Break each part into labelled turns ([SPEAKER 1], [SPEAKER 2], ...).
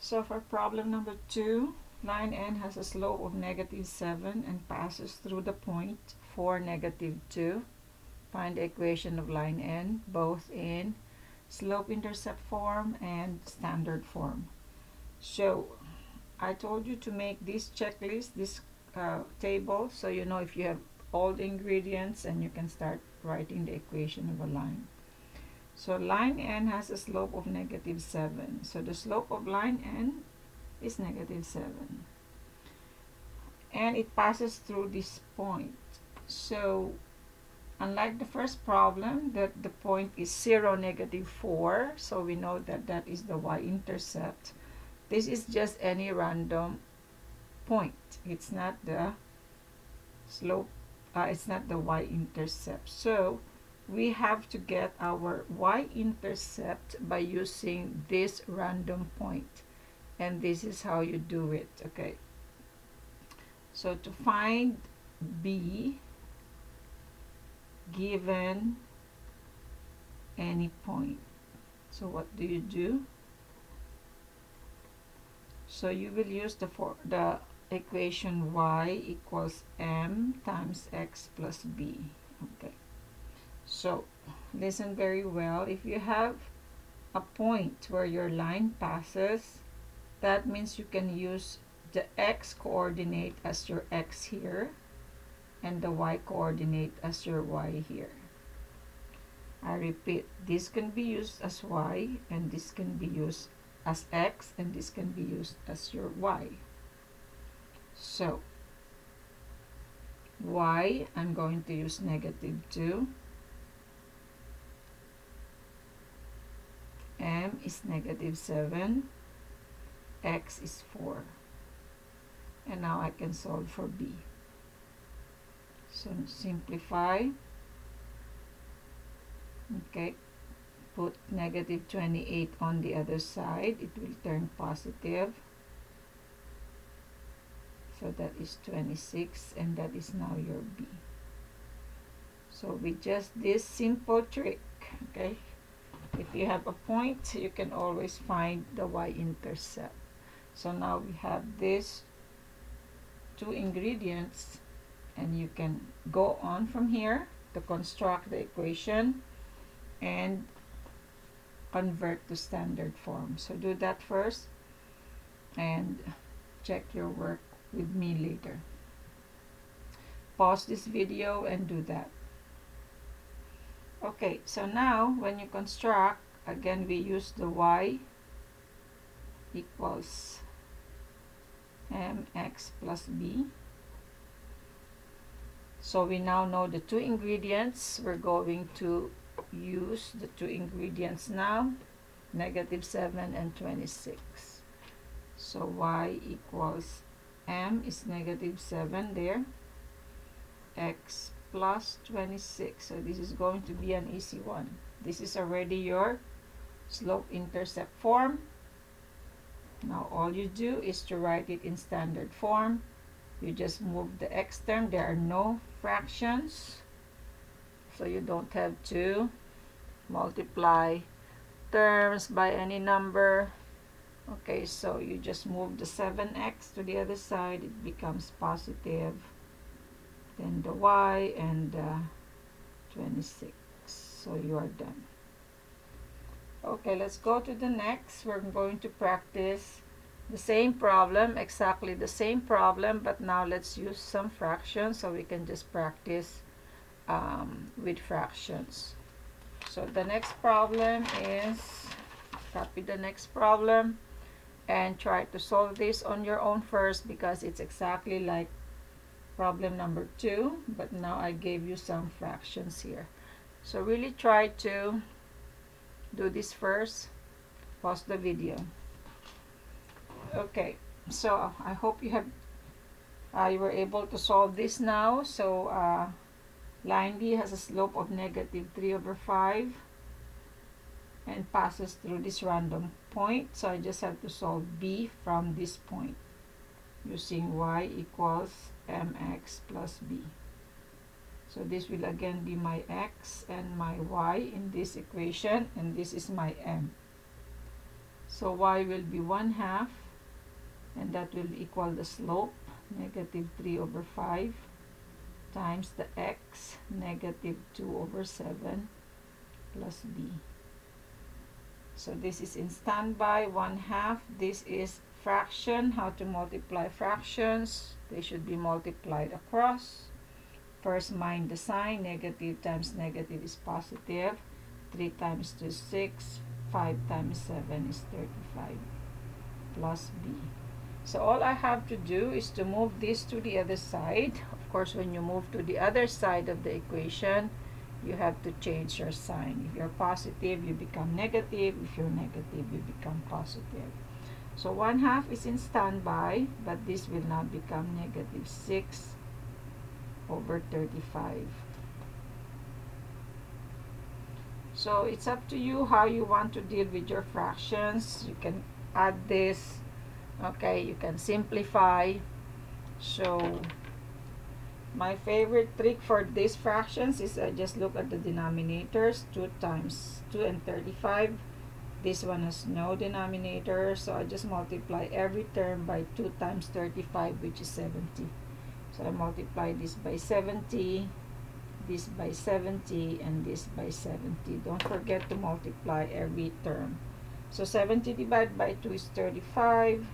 [SPEAKER 1] So for problem number 2, line n has a slope of -7 and passes through the point 4, -2. Find the equation of line n, both in slope-intercept form and standard form. So I told you to make this checklist, this table, so you know if you have all the ingredients and you can start writing the equation of a line. So line n has a slope of -7. So the slope of line n is -7. And it passes through this point. So unlike the first problem that the point is 0, -4, so we know that that is the y-intercept. This is just any random point. It's not the slope, it's not the y-intercept. So we have to get our y-intercept by using this random point, and this is how you do it. Okay, so to find b given any point, so what do? So you will use the equation y equals m times x plus b. Okay, so listen very well. If you have a point where your line passes, that means you can use the x coordinate as your x here and the y coordinate as your y here. I repeat, this can be used as y and this can be used as x and this can be used as your y. So y, I'm going to use -2, m is -7, x is 4, and now I can solve for b. So simplify. Okay, put -28 on the other side, it will turn positive. So that is 26, and that is now your b. So with just this simple trick, okay, if you have a point, you can always find the y-intercept. So now we have these two ingredients, and you can go on from here to construct the equation and convert to standard form. So do that first and check your work with me later. Pause this video and do that. Okay, so now when you construct, again we use the y equals mx plus b. So we now know the two ingredients. We're going to use the two ingredients now, -7 and 26. So y equals m is -7 there, x plus 26. So this is going to be an easy one. This is already your slope-intercept form. Now all you do is to write it in standard form. You just move the x term. There are no fractions, so you don't have to multiply terms by any number. Okay, so you just move the 7x to the other side, it becomes positive, then the y and 26. So you are done. Okay, let's go to the next. We're going to practice the same problem, exactly the same problem, but now let's use some fractions so we can just practice with fractions. So the next problem is, copy the next problem and try to solve this on your own first, because it's exactly like problem number 2, but now I gave you some fractions here. So really try to do this first. Pause the video. Okay, so I hope you have you were able to solve this now. So line B has a slope of -3/5 and passes through this random point. So I just have to solve b from this point using y equals mx plus b. So this will again be my x and my y in this equation, and this is my m. So y will be 1/2, and that will equal the slope, negative 3 over 5, times the x, negative 2 over 7, plus b. So this is in standby, 1/2. This is fraction. How to multiply fractions? They should be multiplied across. First, mind the sign. Negative times negative is positive. 3 times 2 is 6. 5 times 7 is 35, plus b. So all I have to do is to move this to the other side. Of course, when you move to the other side of the equation, you have to change your sign. If you're positive, you become negative. If you're negative, you become positive. So 1/2 is in standby, but this will now become negative 6 over 35. So it's up to you how you want to deal with your fractions. You can add this. Okay, you can simplify. So my favorite trick for these fractions is I just look at the denominators. 2 times 2 and 35. This one has no denominator, so I just multiply every term by 2 times 35, which is 70. So I multiply this by 70, this by 70, and this by 70. Don't forget to multiply every term. So 70 divided by 2 is 35.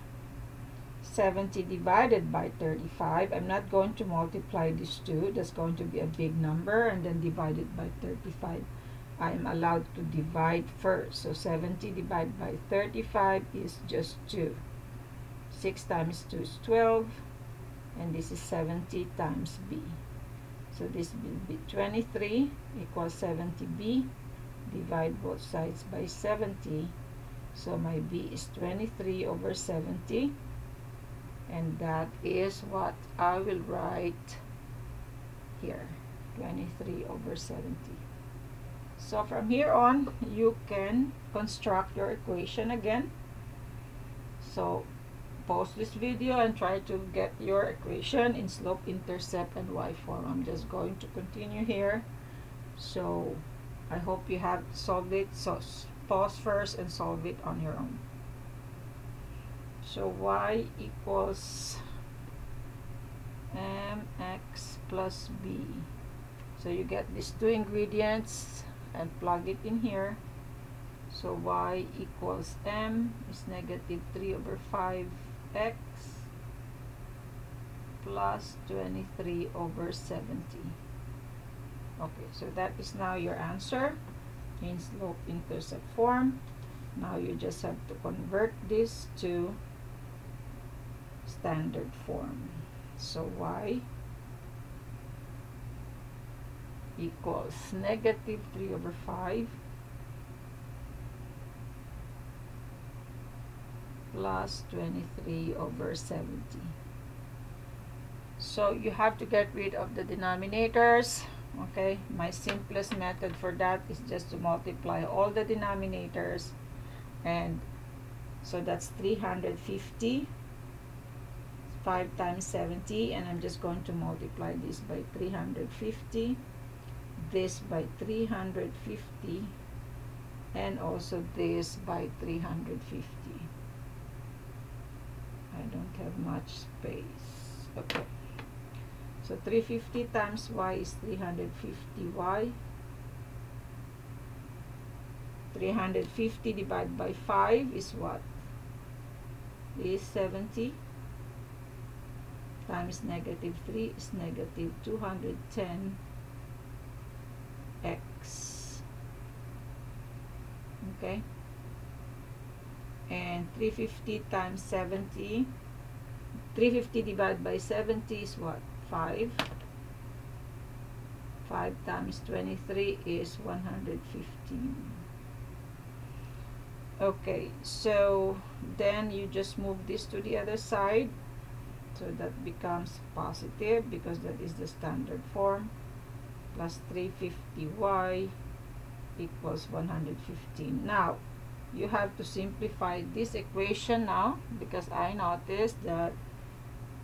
[SPEAKER 1] 70 divided by 35. I'm not going to multiply these two. That's going to be a big number, and then divide it by 35. I am allowed to divide first. So 70 divided by 35 is just 2. 6 times 2 is 12. And this is 70 times b. So this will be 23 equals 70b. Divide both sides by 70. So my b is 23 over 70. And that is what I will write here, 23 over 70. So from here on, you can construct your equation again. So pause this video and try to get your equation in slope, intercept, and y form. I'm just going to continue here. So I hope you have solved it. So pause first and solve it on your own. So y equals mx plus b. So you get these two ingredients and plug it in here. So y equals m is negative 3 over 5x plus 23 over 70. Okay, so that is now your answer in slope intercept form. Now you just have to convert this to standard form. So y equals negative 3 over 5 plus 23 over 70. So you have to get rid of the denominators. Okay, my simplest method for that is just to multiply all the denominators, and so that's 350. 5 times 70, and I'm just going to multiply this by 350, this by 350, and also this by 350. I don't have much space. Okay, so 350 times y is 350y. 350 divided by 5 is what? Is 70. Times negative 3 is negative 210 x. Okay, and 350 times 70, 350 divided by 70 is what? 5. 5 times 23 is 115. Okay, so then you just move this to the other side. So that becomes positive because that is the standard form, plus 350y equals 115. Now, you have to simplify this equation now, because I noticed that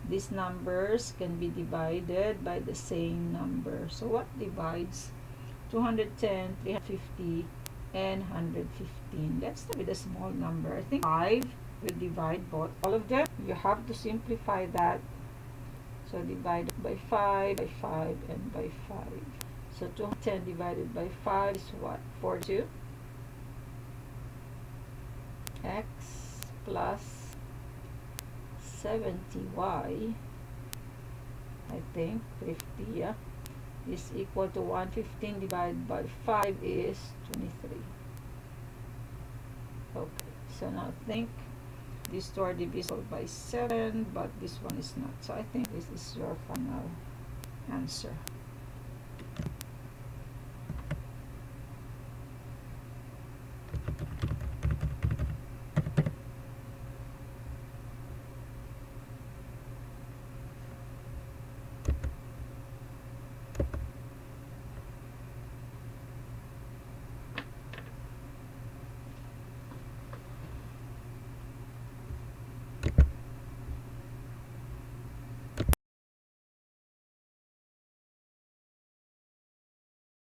[SPEAKER 1] these numbers can be divided by the same number. So what divides 210, 350, and 115. Let's start with a small number. I think 5 will divide both. All of them, you have to simplify that. So divide by 5, by 5, and by 5. So 210 divided by 5 is what? 42. X plus 70y, I think 50, yeah, is equal to 115 divided by 5 is 23. Okay, so now think these two are divisible by 7, but this one is not. So I think this is your final answer.